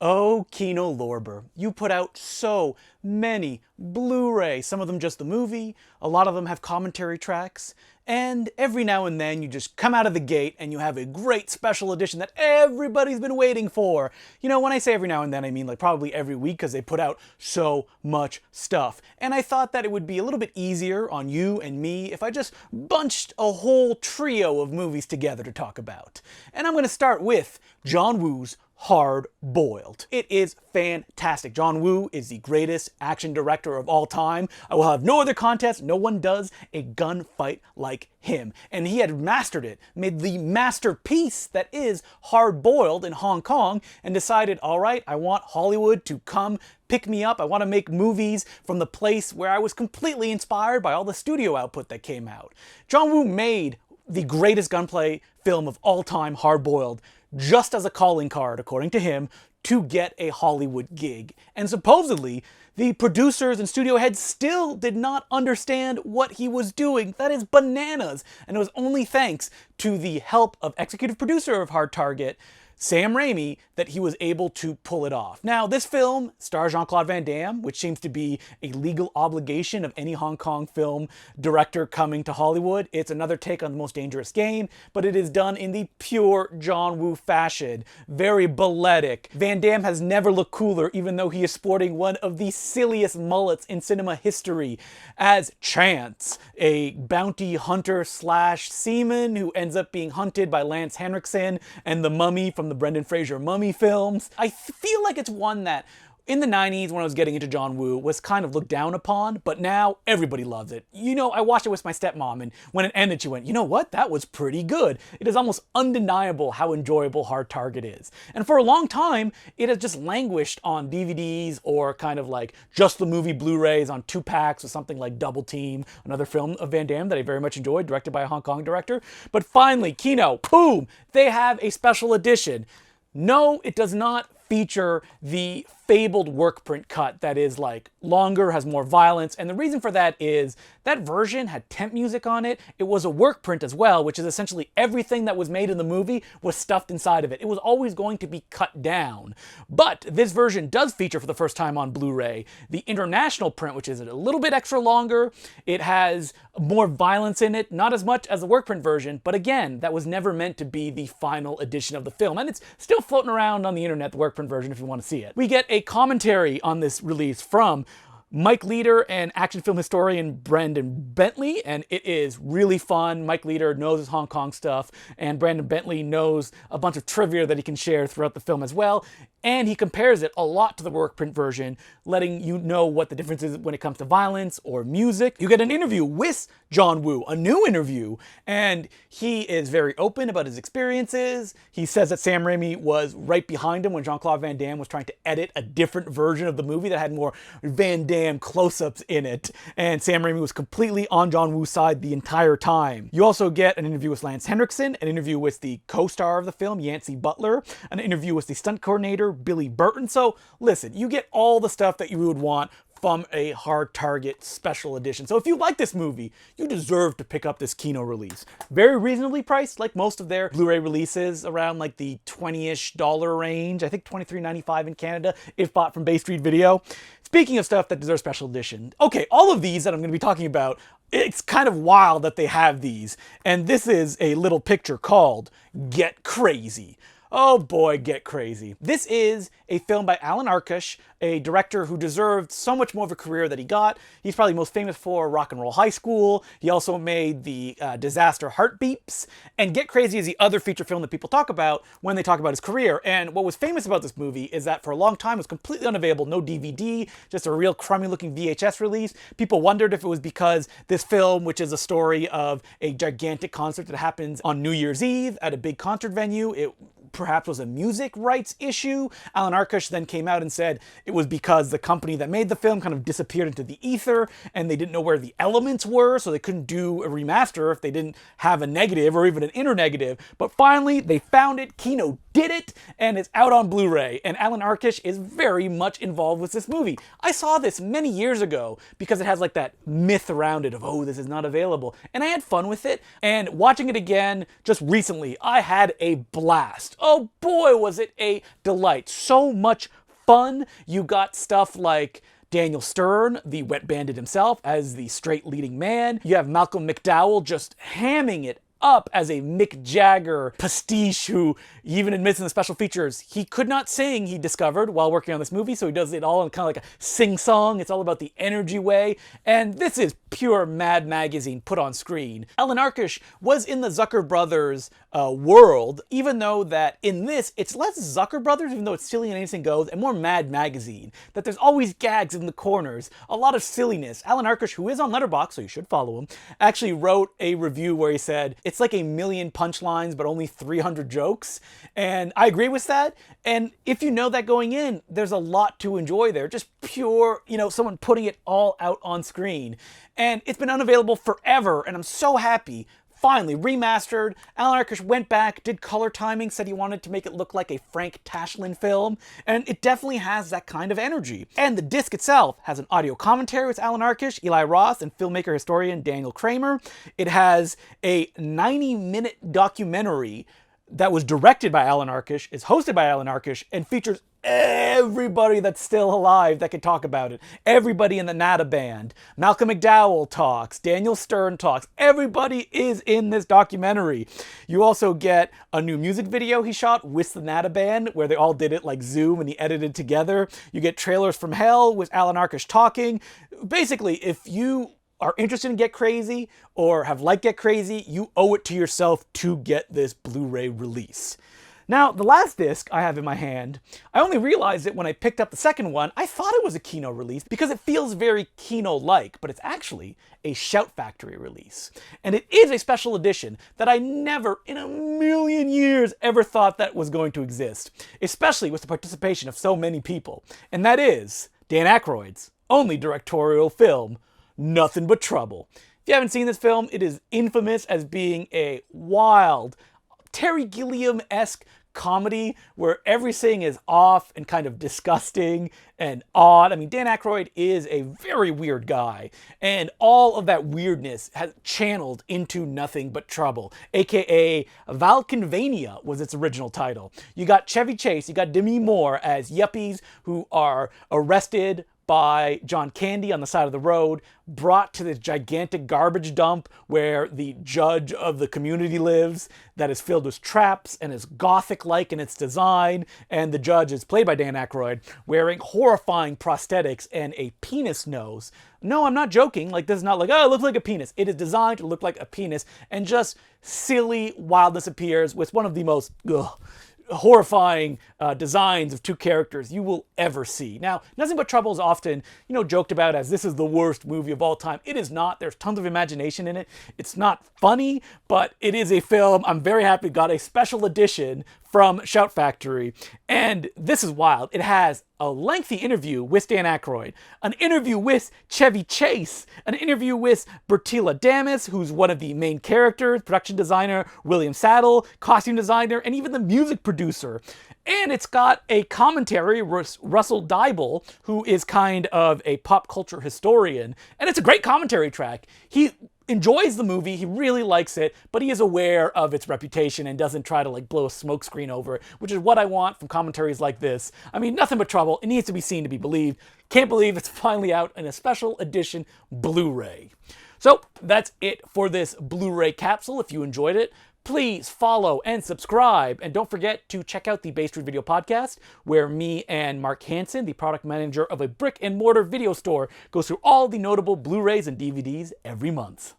Oh, Kino Lorber, you put out so many Blu-ray, some of them just the movie, a lot of them have commentary tracks, and every now and then you just come out of the gate and you have a great special edition that everybody's been waiting for. You know, when I say every now and then, I mean like probably every week because they put out so much stuff. And I thought that it would be a little bit easier on you and me if I just bunched a whole trio of movies together to talk about. And I'm going to start with John Woo's Hard Boiled. It is fantastic. John Woo is the greatest action director of all time. I will have no other contest. No one does a gunfight like him. And he had mastered it, made the masterpiece that is Hard Boiled in Hong Kong, and decided, all right, I want Hollywood to come pick me up. I want to make movies from the place where I was completely inspired by all the studio output that came out. John Woo made the greatest gunplay film of all time, Hard Boiled, just as a calling card, according to him, to get a Hollywood gig. And supposedly, the producers and studio heads still did not understand what he was doing. That is bananas. And it was only thanks to the help of executive producer of Hard Target, Sam Raimi, that he was able to pull it off. Now, this film stars Jean-Claude Van Damme, which seems to be a legal obligation of any Hong Kong film director coming to Hollywood. It's another take on The Most Dangerous Game, but it is done in the pure John Woo fashion. Very balletic. Van Damme has never looked cooler, even though he is sporting one of the silliest mullets in cinema history, as Chance, a bounty hunter slash seaman who ends up being hunted by Lance Henriksen and the Mummy from the Brendan Fraser Mummy films. I feel like it's one that in the 90s, when I was getting into John Woo, was kind of looked down upon, but now everybody loves it. You know, I watched it with my stepmom, and when it ended, she went, you know what? That was pretty good. It is almost undeniable how enjoyable Hard Target is. And for a long time, it has just languished on DVDs or kind of like just the movie Blu-rays on 2-packs or something like Double Team, another film of Van Damme that I very much enjoyed, directed by a Hong Kong director. But finally, Kino, boom, they have a special edition. No, it does not feature the fabled work print cut that is like longer, has more violence, and the reason for that is that version had temp music on it. It was a work print as well, which is essentially everything that was made in the movie was stuffed inside of it. It was always going to be cut down. But this version does feature for the first time on Blu-ray the international print, which is a little bit extra longer. It has more violence in it, not as much as the work print version, but again, that was never meant to be the final edition of the film, and it's still floating around on the internet, the work print version, if you want to see it. We get a commentary on this release from Mike Leader and action film historian Brandon Bentley, and it is really fun. Mike Leader knows his Hong Kong stuff, and Brandon Bentley knows a bunch of trivia that he can share throughout the film as well. And he compares it a lot to the work print version, letting you know what the difference is when it comes to violence or music. You get an interview with John Woo, a new interview, and he is very open about his experiences. He says that Sam Raimi was right behind him when Jean-Claude Van Damme was trying to edit a different version of the movie that had more Van Damme close-ups in it, and Sam Raimi was completely on John Woo's side the entire time. You also get an interview with Lance Henriksen, an interview with the co-star of the film, Yancey Butler, an interview with the stunt coordinator, Billy Burton. So listen, you get all the stuff that you would want from a Hard Target special edition. So if you like this movie, you deserve to pick up this Kino release. Very reasonably priced, like most of their Blu-ray releases, around like the $20-ish range. I think $23.95 in Canada, if bought from Bay Street Video. Speaking of stuff that deserves special edition, okay, all of these that I'm going to be talking about, it's kind of wild that they have these. And this is a little picture called Get Crazy. Oh boy, Get Crazy. This is a film by Alan Arkush, a director who deserved so much more of a career that he got. He's probably most famous for Rock and Roll High School. He also made the disaster Heartbeeps. And Get Crazy is the other feature film that people talk about when they talk about his career. And what was famous about this movie is that for a long time it was completely unavailable, no DVD, just a real crummy looking VHS release. People wondered if it was because this film, which is a story of a gigantic concert that happens on New Year's Eve at a big concert venue, it perhaps was a music rights issue. Alan Arkush then came out and said it was because the company that made the film kind of disappeared into the ether and they didn't know where the elements were, so they couldn't do a remaster if they didn't have a negative or even an inner negative. But finally, they found it, Kino did it, and it's out on Blu-ray, and Alan Arkush is very much involved with this movie. I saw this many years ago because it has like that myth around it of, oh, this is not available, and I had fun with it, and watching it again just recently, I had a blast. Oh boy, was it a delight. So much fun. You got stuff like Daniel Stern, the wet bandit himself, as the straight leading man. You have Malcolm McDowell just hamming it up as a Mick Jagger pastiche who even admits in the special features he could not sing, he discovered while working on this movie, so he does it all in kind of like a sing-song. It's all about the energy way, and this is pure Mad Magazine put on screen. Alan Arkush was in the Zucker Brothers world, even though that in this, it's less Zucker Brothers, even though it's silly and anything goes, and more Mad Magazine. That there's always gags in the corners, a lot of silliness. Alan Arkush, who is on Letterboxd, so you should follow him, actually wrote a review where he said, it's like a million punchlines, but only 300 jokes. And I agree with that. And if you know that going in, there's a lot to enjoy there. Just pure, someone putting it all out on screen. And it's been unavailable forever, and I'm so happy. Finally, remastered. Alan Arkush went back, did color timing, said he wanted to make it look like a Frank Tashlin film, and it definitely has that kind of energy. And the disc itself has an audio commentary with Alan Arkush, Eli Roth, and filmmaker historian Daniel Kramer. It has a 90-minute documentary that was directed by Alan Arkush, is hosted by Alan Arkush, and features everybody that's still alive that can talk about it. Everybody in the Nada band. Malcolm McDowell talks. Daniel Stern talks. Everybody is in this documentary. You also get a new music video he shot with the Nada band, where they all did it like Zoom and he edited together. You get trailers from hell with Alan Arkush talking. Basically, if you are interested in Get Crazy or have liked Get Crazy, you owe it to yourself to get this Blu-ray release. Now, the last disc I have in my hand, I only realized it when I picked up the second one. I thought it was a Kino release because it feels very Kino-like, but it's actually a Shout Factory release. And it is a special edition that I never in a million years ever thought that was going to exist, especially with the participation of so many people. And that is Dan Aykroyd's only directorial film, Nothing But Trouble. If you haven't seen this film, it is infamous as being a wild, Terry Gilliam-esque comedy where everything is off and kind of disgusting and odd. I mean, Dan Aykroyd is a very weird guy, and all of that weirdness has channeled into Nothing But Trouble, aka Valkenvania was its original title. You got Chevy Chase, you got Demi Moore as yuppies who are arrested by John Candy on the side of the road, brought to this gigantic garbage dump where the judge of the community lives that is filled with traps and is gothic-like in its design, and the judge is played by Dan Aykroyd, wearing horrifying prosthetics and a penis nose. No, I'm not joking. Like, this is not like, oh, it looks like a penis. It is designed to look like a penis, and just silly wildness appears with one of the most horrifying designs of two characters you will ever see. Now, Nothing But Trouble is often, joked about as this is the worst movie of all time. It is not. There's tons of imagination in it. It's not funny, but it is a film. I'm very happy it got a special edition from Shout Factory. And this is wild. It has a lengthy interview with Dan Aykroyd, an interview with Chevy Chase, an interview with Bertilla Damas, who's one of the main characters, production designer William Saddle, costume designer, and even the music producer. And it's got a commentary, Russell Dybel, who is kind of a pop culture historian, and it's a great commentary track. He enjoys the movie, he really likes it, but he is aware of its reputation and doesn't try to blow a smokescreen over it, which is what I want from commentaries like this. I mean, Nothing But Trouble, it needs to be seen to be believed. Can't believe it's finally out in a special edition Blu-ray. So that's it for this Blu-ray capsule. If you enjoyed it, please follow and subscribe. And don't forget to check out the Bay Street Video Podcast, where me and Mark Hansen, the product manager of a brick and mortar video store, goes through all the notable Blu-rays and DVDs every month.